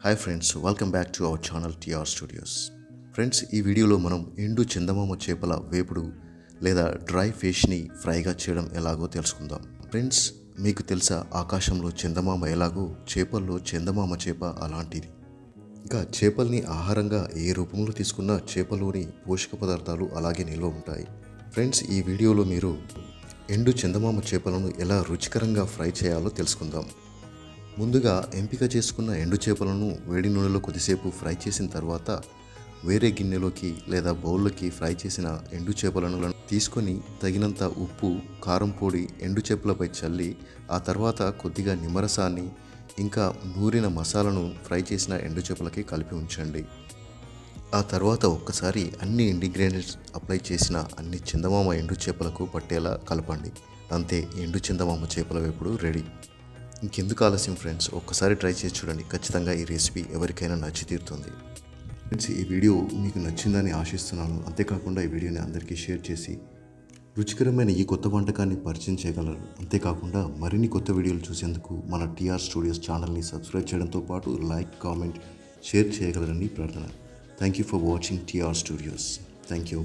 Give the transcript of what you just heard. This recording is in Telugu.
Hi friends, welcome back to our channel TR studios. Friends, ఈ వీడియోలో మనం ఎండు చందమామ చేపల వేపుడు లేదా డ్రై ఫిష్ని ఫ్రైగా చేయడం ఎలాగో తెలుసుకుందాం. ఫ్రెండ్స్, మీకు తెలుసా, ఆకాశంలో చందమామ ఎలాగో చేపల్లో చందమామ చేప అలాంటిది. ఇంకా చేపల్ని ఆహారంగా ఏ రూపంలో తీసుకున్నా చేపలోని పోషక పదార్థాలు అలాగే నిల్వ ఉంటాయి. ఫ్రెండ్స్, ఈ వీడియోలో మీరు ఎండు చందమామ చేపలను ఎలా రుచికరంగా ఫ్రై చేయాలో తెలుసుకుందాం. ముందుగా ఎంపిక చేసుకున్న ఎండు చేపలను వేడి నూనెలో కొద్దిసేపు ఫ్రై చేసిన తర్వాత వేరే గిన్నెలోకి లేదా బౌల్లోకి ఫ్రై చేసిన ఎండు చేపలను తీసుకొని తగినంత ఉప్పు, కారం పొడి ఎండు చేపలపై చల్లి ఆ తర్వాత కొద్దిగా నిమ్మరసాన్ని ఇంకా నూరిన మసాలాను ఫ్రై చేసిన ఎండు చేపలకి కలిపి ఉంచండి. ఆ తర్వాత ఒక్కసారి అన్ని ఇంగ్రీడియంట్స్ అప్లై చేసిన అన్ని చందమామ ఎండు చేపలకు పట్టేలా కలపండి. అంతే, ఎండు చందమామ చేపల వేపుడు రెడీ. ఇంకెందుకు ఆలస్యం ఫ్రెండ్స్, ఒక్కసారి ట్రై చేసి చూడండి. ఖచ్చితంగా ఈ రెసిపీ ఎవరికైనా నచ్చి తీరుతుంది. ఫ్రెండ్స్, ఈ వీడియో మీకు నచ్చిందని ఆశిస్తున్నాను. అంతేకాకుండా ఈ వీడియోని అందరికీ షేర్ చేసి రుచికరమైన ఈ కొత్త వంటకాన్ని పరిచయం చేయగలరు. అంతేకాకుండా మరిన్ని కొత్త వీడియోలు చూసేందుకు మన టీఆర్ స్టూడియోస్ ఛానల్ని సబ్స్క్రైబ్ చేయడంతో పాటు లైక్, కామెంట్, షేర్ చేయగలరని ప్రార్థన. Thank you for watching TR studios. Thank you.